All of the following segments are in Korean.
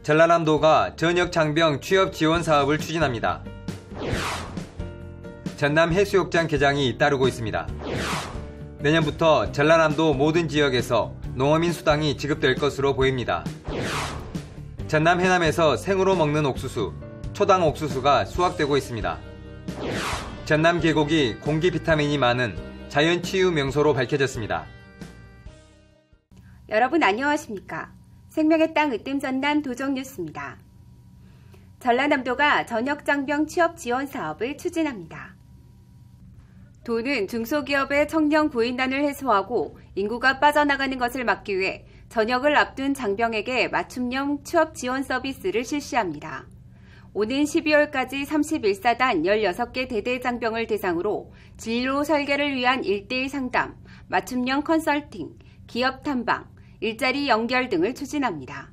전라남도가 전역 장병 취업 지원 사업을 추진합니다. 전남 해수욕장 개장이 잇따르고 있습니다. 내년부터 전라남도 모든 지역에서 농어민 수당이 지급될 것으로 보입니다. 전남 해남에서 생으로 먹는 옥수수, 초당 옥수수가 수확되고 있습니다. 전남 계곡이 공기 비타민이 많은 자연 치유 명소로 밝혀졌습니다. 여러분 안녕하십니까? 생명의 땅 으뜸 전남 도정 뉴스입니다. 전라남도가 전역 장병 취업 지원 사업을 추진합니다. 도는 중소기업의 청년 구인난을 해소하고 인구가 빠져나가는 것을 막기 위해 전역을 앞둔 장병에게 맞춤형 취업 지원 서비스를 실시합니다. 오는 12월까지 31사단 16개 대대 장병을 대상으로 진로 설계를 위한 1:1 상담, 맞춤형 컨설팅, 기업 탐방, 일자리 연결 등을 추진합니다.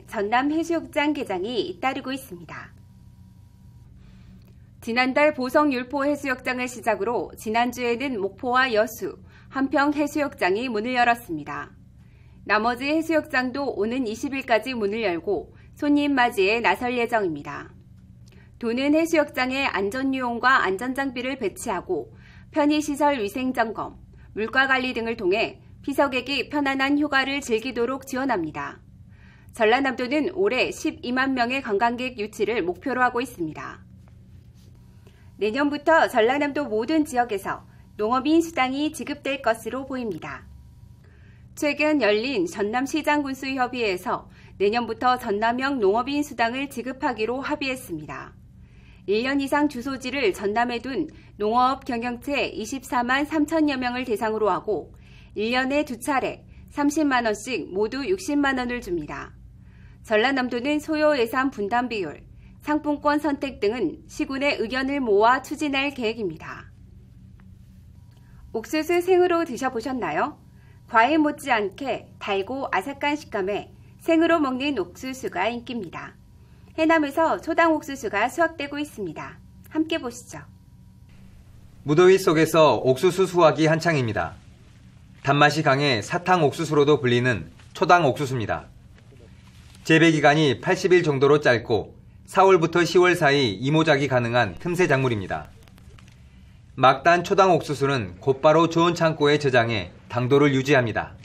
전남 해수욕장 개장이 잇따르고 있습니다. 지난달 보성 율포 해수욕장을 시작으로 지난주에는 목포와 여수, 한평 해수욕장이 문을 열었습니다. 나머지 해수욕장도 오는 20일까지 문을 열고 손님 맞이에 나설 예정입니다. 도는 해수욕장에 안전유용과 안전장비를 배치하고 편의시설 위생점검, 물가관리 등을 통해 피서객이 편안한 휴가를 즐기도록 지원합니다. 전라남도는 올해 12만 명의 관광객 유치를 목표로 하고 있습니다. 내년부터 전라남도 모든 지역에서 농어민 수당이 지급될 것으로 보입니다. 최근 열린 전남시장군수협의회에서 내년부터 전남형 농어민 수당을 지급하기로 합의했습니다. 1년 이상 주소지를 전남에 둔 농어업 경영체 24만 3천여 명을 대상으로 하고 1년에 2차례 30만 원씩 모두 60만 원을 줍니다. 전라남도는 소요 예산 분담 비율, 상품권 선택 등은 시군의 의견을 모아 추진할 계획입니다. 옥수수 생으로 드셔보셨나요? 과일 못지않게 달고 아삭한 식감에 생으로 먹는 옥수수가 인기입니다. 해남에서 초당 옥수수가 수확되고 있습니다. 함께 보시죠. 무더위 속에서 옥수수 수확이 한창입니다. 단맛이 강해 사탕 옥수수로도 불리는 초당 옥수수입니다. 재배 기간이 80일 정도로 짧고 4월부터 10월 사이 이모작이 가능한 틈새 작물입니다. 막단 초당 옥수수는 곧바로 좋은 창고에 저장해 당도를 유지합니다.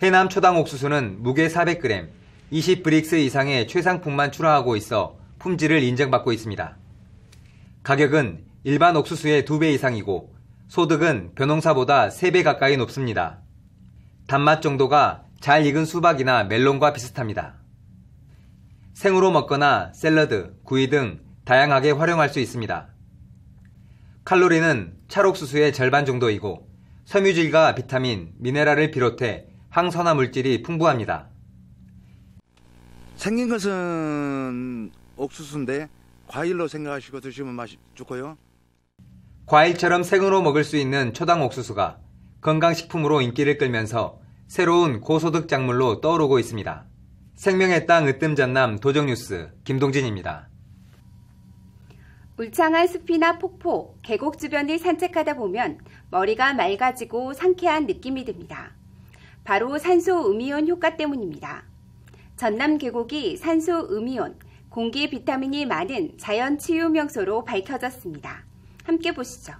해남 초당 옥수수는 무게 400g, 20브릭스 이상의 최상품만 출하하고 있어 품질을 인정받고 있습니다. 가격은 일반 옥수수의 2배 이상이고 소득은 벼농사보다 3배 가까이 높습니다. 단맛 정도가 잘 익은 수박이나 멜론과 비슷합니다. 생으로 먹거나 샐러드, 구이 등 다양하게 활용할 수 있습니다. 칼로리는 찰옥수수의 절반 정도이고 섬유질과 비타민, 미네랄을 비롯해 항산화 물질이 풍부합니다. 생긴 것은 옥수수인데 과일로 생각하시고 드시면 맛이 좋고요. 과일처럼 생으로 먹을 수 있는 초당 옥수수가 건강식품으로 인기를 끌면서 새로운 고소득 작물로 떠오르고 있습니다. 생명의 땅 으뜸 전남 도정뉴스 김동진입니다. 울창한 숲이나 폭포, 계곡 주변을 산책하다 보면 머리가 맑아지고 상쾌한 느낌이 듭니다. 바로 산소 음이온 효과 때문입니다. 전남 계곡이 산소 음이온, 공기 비타민이 많은 자연 치유 명소로 밝혀졌습니다. 함께 보시죠.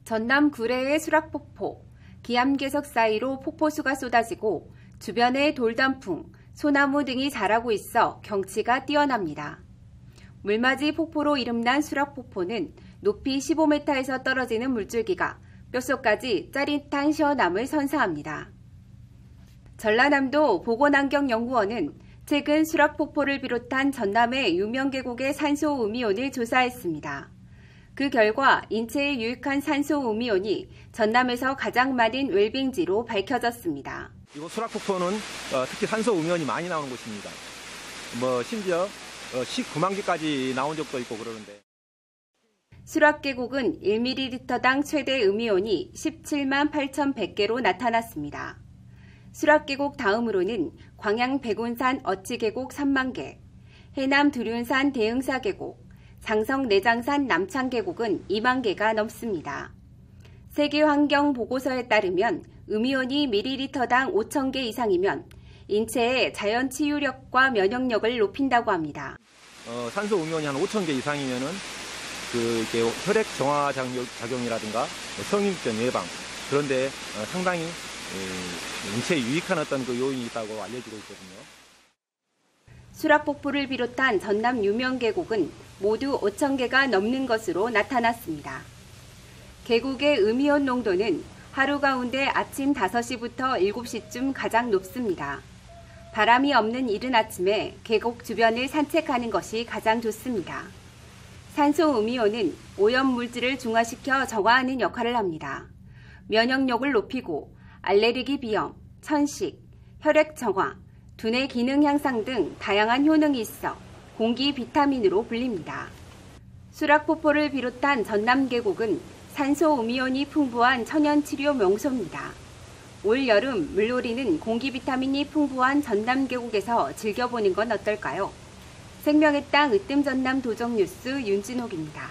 전남 구례의 수락폭포, 기암괴석 사이로 폭포수가 쏟아지고 주변에 돌단풍, 소나무 등이 자라고 있어 경치가 뛰어납니다. 물맞이 폭포로 이름난 수락폭포는 높이 15m에서 떨어지는 물줄기가 뼛속까지 짜릿한 시원함을 선사합니다. 전라남도 보건환경연구원은 최근 수락폭포를 비롯한 전남의 유명 계곡의 산소 음이온을 조사했습니다. 그 결과 인체에 유익한 산소 음이온이 전남에서 가장 많은 웰빙지로 밝혀졌습니다. 이곳 수락폭포는 특히 산소 음이온이 많이 나오는 곳입니다. 심지어 19만 개까지 나온 적도 있고 그러는데. 수락계곡은 1ml당 최대 음이온이 17만 8,100개로 나타났습니다. 수락계곡 다음으로는 광양 백운산 어치계곡 3만 개, 해남 두륜산 대흥사계곡, 장성 내장산 남창계곡은 2만 개가 넘습니다. 세계환경보고서에 따르면 음이온이 ml당 5,000개 이상이면 인체의 자연 치유력과 면역력을 높인다고 합니다. 산소 음이온이 한 5,000개 이상이면은 이렇게 혈액 정화 작용이라든가 성인병 예방 그런데 상당히 인체에 유익한 어떤 그 요인이 있다고 알려지고 있거든요. 수락폭포를 비롯한 전남 유명 계곡은 모두 5,000개가 넘는 것으로 나타났습니다. 계곡의 음이온 농도는 하루 가운데 아침 5시부터 7시쯤 가장 높습니다. 바람이 없는 이른 아침에 계곡 주변을 산책하는 것이 가장 좋습니다. 산소 음이온은 오염물질을 중화시켜 정화하는 역할을 합니다. 면역력을 높이고 알레르기 비염, 천식, 혈액 정화, 두뇌 기능 향상 등 다양한 효능이 있어 공기 비타민으로 불립니다. 수락폭포를 비롯한 전남 계곡은 산소 음이온이 풍부한 천연치료 명소입니다. 올 여름 물놀이는 공기 비타민이 풍부한 전남 계곡에서 즐겨보는 건 어떨까요? 생명의 땅 으뜸 전남 도정 뉴스 윤진옥입니다.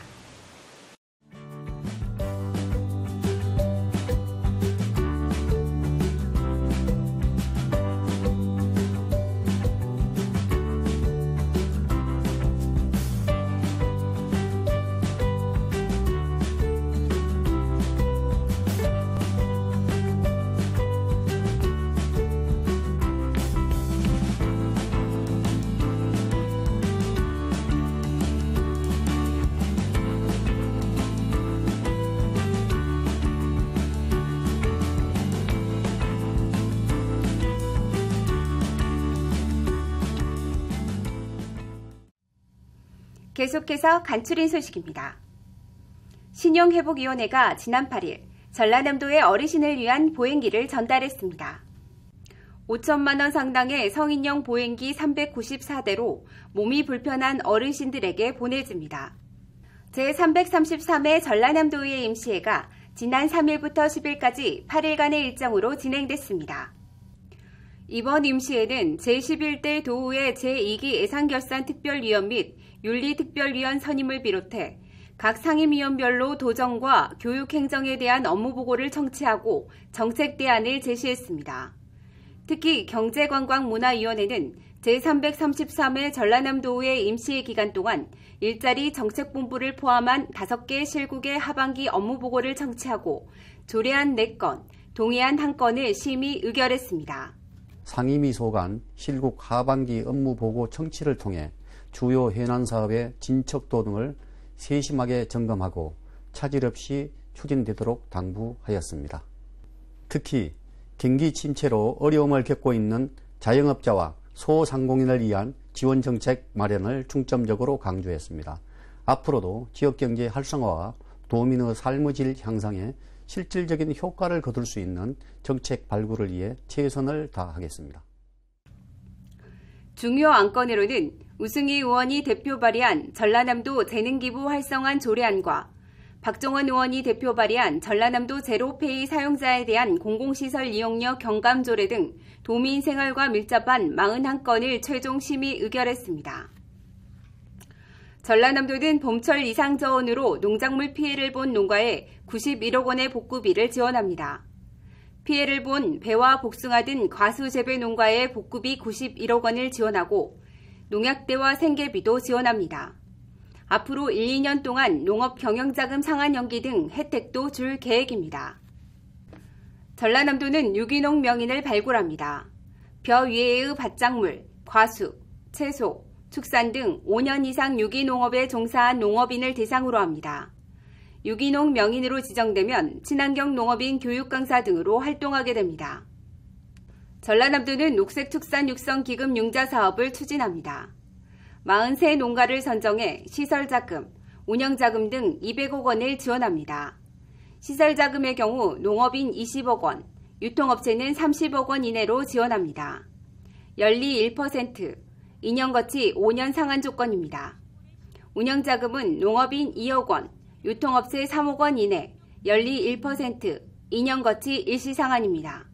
계속해서 간추린 소식입니다. 신용회복위원회가 지난 8일 전라남도의 어르신을 위한 보행기를 전달했습니다. 5천만 원 상당의 성인용 보행기 394대로 몸이 불편한 어르신들에게 보내집니다. 제333회 전라남도의회 임시회가 지난 3일부터 10일까지 8일간의 일정으로 진행됐습니다. 이번 임시회는 제11대 도의회 제2기 예산결산특별위원 및 윤리특별위원 선임을 비롯해 각 상임위원별로 도정과 교육행정에 대한 업무보고를 청취하고 정책 대안을 제시했습니다. 특히 경제관광문화위원회는 제333회 전라남도의회 임시회 기간 동안 일자리 정책본부를 포함한 5개 실국의 하반기 업무보고를 청취하고 조례안 4건, 동의안 1건을 심의 의결했습니다. 상임위 소관 실국 하반기 업무보고 청취를 통해 주요 현안 사업의 진척도 등을 세심하게 점검하고 차질 없이 추진되도록 당부하였습니다. 특히 경기 침체로 어려움을 겪고 있는 자영업자와 소상공인을 위한 지원 정책 마련을 중점적으로 강조했습니다. 앞으로도 지역경제 활성화와 도민의 삶의 질 향상에 실질적인 효과를 거둘 수 있는 정책 발굴을 위해 최선을 다하겠습니다. 중요 안건으로는 우승희 의원이 대표 발의한 전라남도 재능기부 활성화 조례안과 박종원 의원이 대표 발의한 전라남도 제로페이 사용자에 대한 공공시설 이용료 경감 조례 등 도민 생활과 밀접한 41건을 최종 심의 의결했습니다. 전라남도는 봄철 이상저온으로 농작물 피해를 본 농가에 91억 원의 복구비를 지원합니다. 피해를 본 배와 복숭아 등 과수 재배 농가에 복구비 91억 원을 지원하고 농약대와 생계비도 지원합니다. 앞으로 1, 2년 동안 농업 경영자금 상한 연기 등 혜택도 줄 계획입니다. 전라남도는 유기농 명인을 발굴합니다. 벼 위에의 밭작물, 과수, 채소, 축산 등 5년 이상 유기농업에 종사한 농업인을 대상으로 합니다. 유기농 명인으로 지정되면 친환경 농업인 교육 강사 등으로 활동하게 됩니다. 전라남도는 녹색축산 육성 기금 융자 사업을 추진합니다. 43 농가를 선정해 시설자금, 운영자금 등 200억 원을 지원합니다. 시설자금의 경우 농업인 20억 원, 유통업체는 30억 원 이내로 지원합니다. 연리 1%, 2년거치 5년 상한 조건입니다. 운영자금은 농업인 2억 원, 유통업체 3억 원 이내, 연리 1%, 2년거치 일시상한입니다.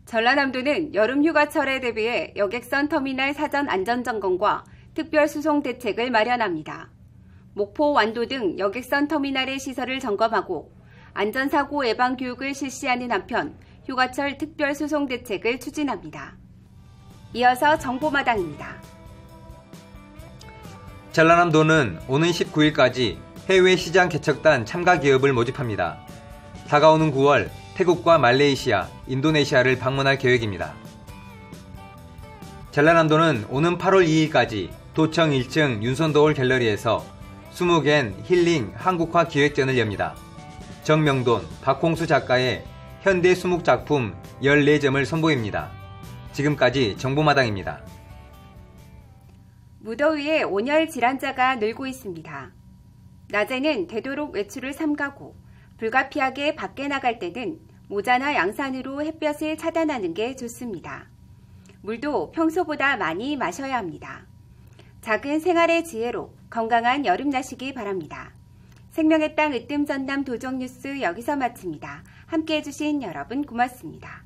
전라남도는 여름 휴가철에 대비해 여객선 터미널 사전 안전점검과 특별수송 대책을 마련합니다. 목포, 완도 등 여객선 터미널의 시설을 점검하고 안전사고 예방 교육을 실시하는 한편 휴가철 특별소송대책을 추진합니다. 이어서 정보마당입니다. 전라남도는 오는 19일까지 해외 시장 개척단 참가 기업을 모집합니다. 다가오는 9월 태국과 말레이시아, 인도네시아를 방문할 계획입니다. 전라남도는 오는 8월 2일까지 도청 1층 윤선도홀 갤러리에서 20갠 힐링 한국화 기획전을 엽니다. 정명돈, 박홍수 작가의 현대 수묵 작품 14점을 선보입니다. 지금까지 정보마당입니다. 무더위에 온열 질환자가 늘고 있습니다. 낮에는 되도록 외출을 삼가고 불가피하게 밖에 나갈 때는 모자나 양산으로 햇볕을 차단하는 게 좋습니다. 물도 평소보다 많이 마셔야 합니다. 작은 생활의 지혜로 건강한 여름 나시기 바랍니다. 생명의 땅 으뜸 전남 도정 뉴스 여기서 마칩니다. 함께해 주신 여러분 고맙습니다.